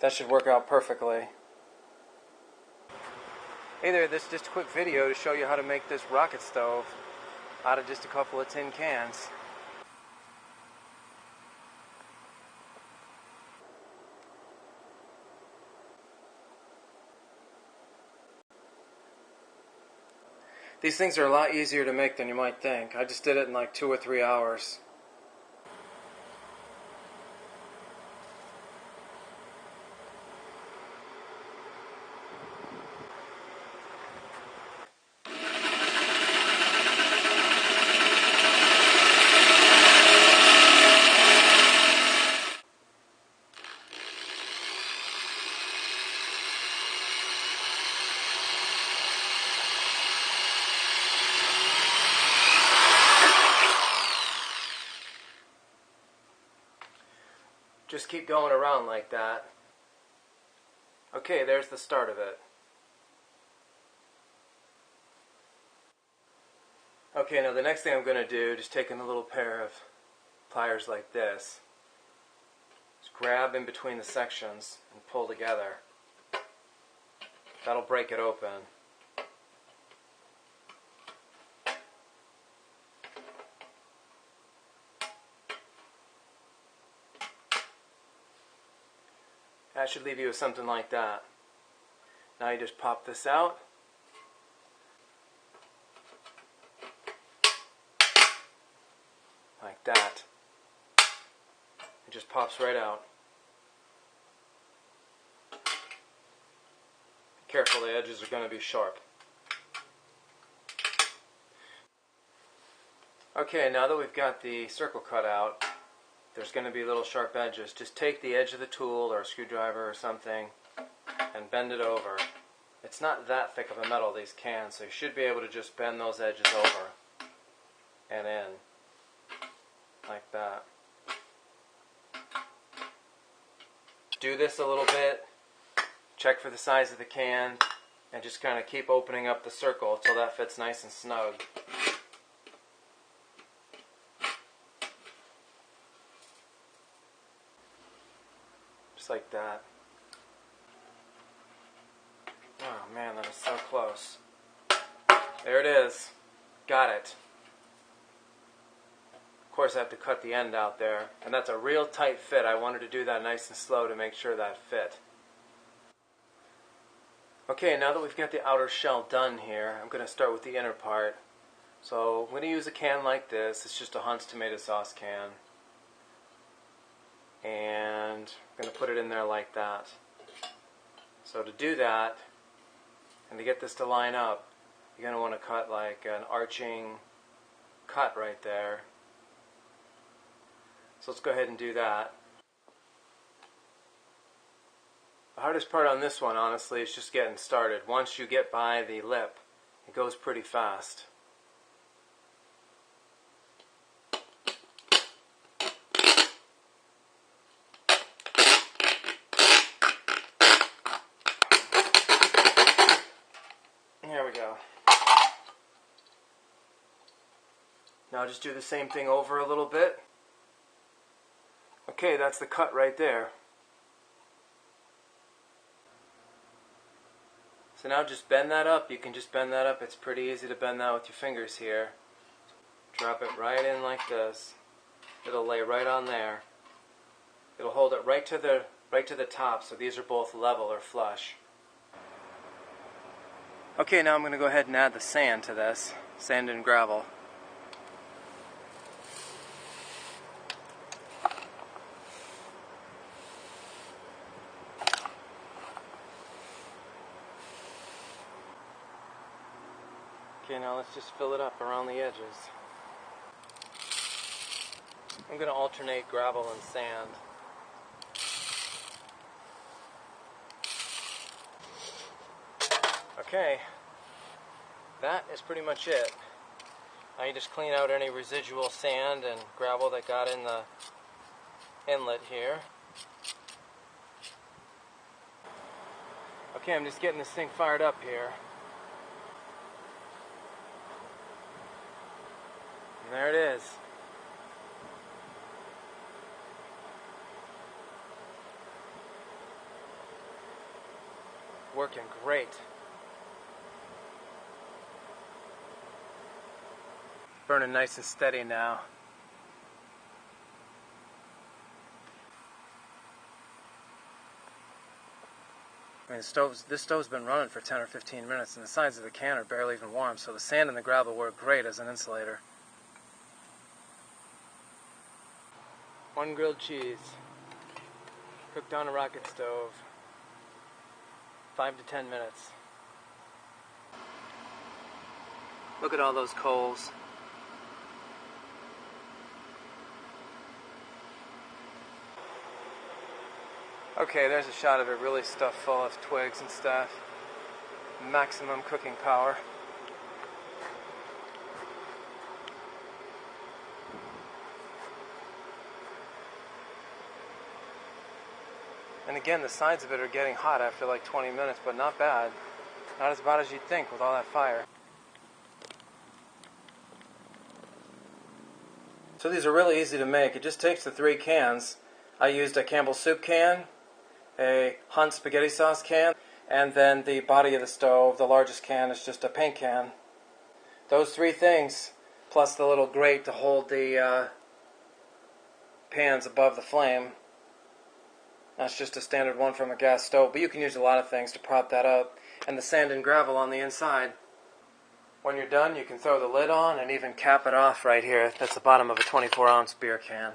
That should work out perfectly. Hey there, this is just a quick video to show you how to make this rocket stove out of just a couple of tin cans. These things are a lot easier to make than you might think. I just did it in like 2 or 3 hours. Just keep going around like that. Okay, there's the start of it. Okay, now the next thing I'm going to do, just taking a little pair of pliers like this, just grab in between the sections and pull together. That'll break it open. That should leave you with something like that. Now you just pop this out. Like that. It just pops right out. Be careful, the edges are going to be sharp. Okay, now that we've got the circle cut out, there's going to be little sharp edges. Just take the edge of the tool or a screwdriver or something and bend it over. It's not that thick of a metal, these cans, so you should be able to just bend those edges over and in, like that. Do this a little bit, check for the size of the can, and just kind of keep opening up the circle until that fits nice and snug. Just like that. Oh man, that is so close. There it is. Got it. Of course I have to cut the end out there, and that's a real tight fit. I wanted to do that nice and slow to make sure that fit. Okay, now that we've got the outer shell done here, I'm going to start with the inner part. So I'm going to use a can like this. It's just a Hunt's tomato sauce can. And I'm going to put it in there like that. So to do that, and to get this to line up, you're going to want to cut like an arching cut right there. So let's go ahead and do that. The hardest part on this one, honestly, is just getting started. Once you get by the lip, it goes pretty fast. There we go. Now just do the same thing over a little bit. Okay, that's the cut right there. So now just bend that up. You can just bend that up. It's pretty easy to bend that with your fingers here. Drop it right in like this. It'll lay right on there. It'll hold it right to the top, so these are both level or flush. Okay, now I'm going to go ahead and add the sand to this. Sand and gravel. Okay, now let's just fill it up around the edges. I'm going to alternate gravel and sand. Okay, that is pretty much it. Now you just clean out any residual sand and gravel that got in the inlet here. Okay, I'm just getting this thing fired up here. And there it is. working great. Burning nice and steady now. I mean, this stove's been running for 10 or 15 minutes, and the sides of the can are barely even warm, so the sand and the gravel work great as an insulator. One grilled cheese, cooked on a rocket stove, 5 to 10 minutes. Look at all those coals. Okay, there's a shot of it really stuffed full of twigs and stuff. Maximum cooking power. And again, the sides of it are getting hot after like 20 minutes, but not bad. Not as bad as you'd think with all that fire. So these are really easy to make. It just takes the 3 cans. I used a Campbell's soup can, a Hunt spaghetti sauce can, and then the body of the stove, the largest can, is just a paint can. Those 3 things, plus the little grate to hold the pans above the flame. That's just a standard one from a gas stove, but you can use a lot of things to prop that up. And the sand and gravel on the inside. When you're done, you can throw the lid on and even cap it off right here. That's the bottom of a 24-ounce beer can.